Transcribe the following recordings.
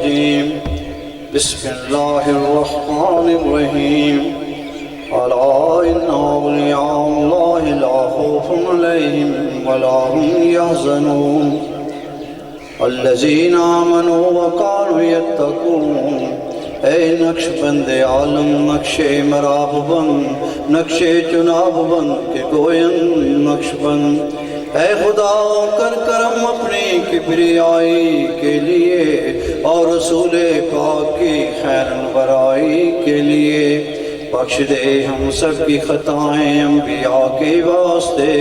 الرجيم بسم الله الرحمن الرحيم ألا إن أولياء الله لا خوف عليهم ولا هم يحزنون الذين آمنوا وكانوا يتقون اے نقش بند عالم نقش مراب بند نقش چناب بند کے گوین نقش بند اے خدا کر کرم اپنی کبریائی کے لیے اور رسول پاک کی خیر برائی کے لیے بخش دے ہم سب کی خطائیں انبیاء کے واسطے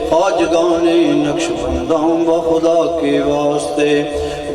خواجگان نقش بندوں و خدا کے واسطے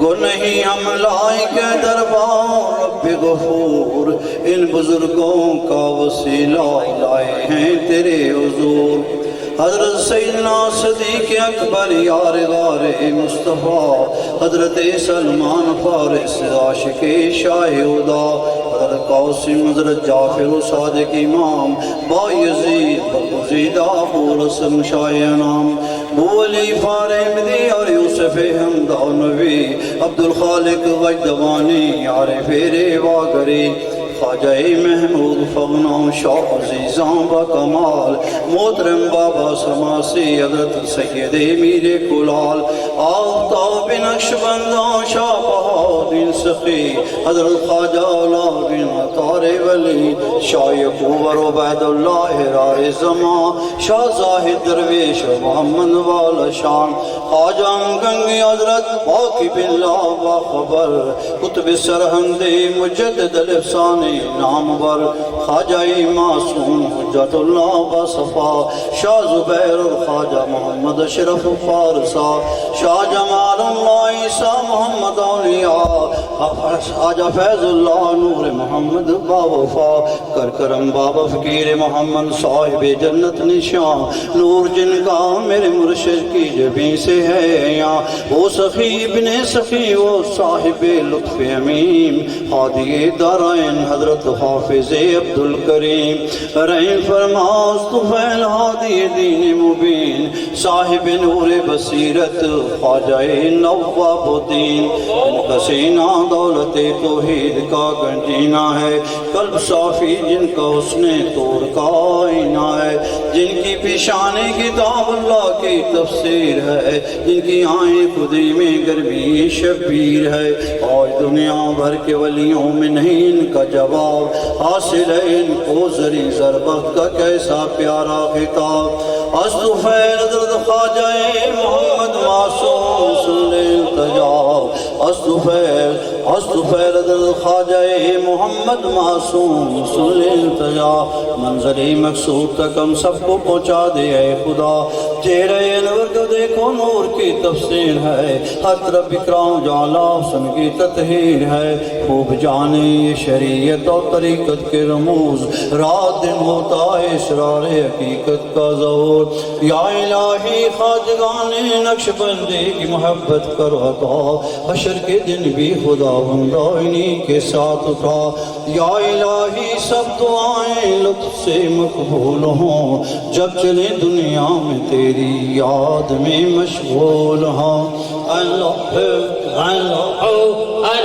گنہی ہم لائے کے دربار رب غفور ان بزرگوں کا وسیلہ لائے ہیں تیرے حضور حضرت سیدنا صدیق اکبر یار غار مصطفیٰ حضرت سلمان فارس عاشق شاہ ہدا حضرت قاسم حضرت جعفر صادق امام بایزید بغزیدہ ابو رسم شاہ انام ابو علی فارمدی اور یوسف حمدہ نبی عبدالخالق وجدوانی عارف ریواگری خواجہ محمود فغنا شاہ عزیزاں بکمال محترم بابا سماسی حضرت سید میر کلال آفتاب نقش بنداں شاہ بہادر سخی حضرت خواجہ علا بن عطار ولی شاہ یعقوب عبید اللہ رار زمان شاہ زاہد درویش محمد والا شان خواجہ گنگی حضرت واقف اللہ باخبر قطب سرہند مجدد الافسان نام بر خواجہ معصوم حجت اللہ بصفا شاہ زبیر خواجہ محمد اشرف فارسا شاہ جمال اللہ عیسیٰ محمد اولیاء خواجہ فیض اللہ نور محمد باوفا کر کرم بابا فقیر محمد صاحب جنت نشان نور جن کا میرے مرشد کی جبیں سے ہے یہاں وہ سخی ابن سخی وہ صاحب لطف امیم حادی دارائن حضرت حافظ عبدالکریم رحم فرماس طفیل حادی دین مبین صاحب نور بصیرت خواجہ نواب الدین ان کا سینہ دولت توحید کا گنجینہ ہے قلب صافی جن کا حسن طور کا آئینہ ہے جن کی پیشان کتاب اللہ کی تفسیر ہے جن کی آئیں خودی میں گرمی شبیر ہے اور دنیا بھر کے ولیوں میں نہیں ان کا جواب حاصل ہے ان کو زری ضربت کا کیسا پیارا خطاب استغفر حضرت خواجہ محمد معصوم صلی التجاب استغفر حضرت خواجہ محمد معصوم صلی التجاب منظری مقصود تک ہم سب کو پہنچا دے اے خدا چہرے انور کو دیکھو نور کی تفسیر ہے ہر طرف اکرام جعلا حسن کی تطہیر ہے خوب جانے یہ شریعت اور طریقت کے رموز رات دن ہوتا ہے اسرار حقیقت کا ظہور یا الہی خواجگان نقش بندی کی محبت کرو عطا حشر کے دن بھی خدا بندہ انہی کے ساتھ اٹھا یا الہی سب دعائیں لطف سے مقبول ہوں جب چلے دنیا میں تیری یاد میں مشغول ہوں اللہ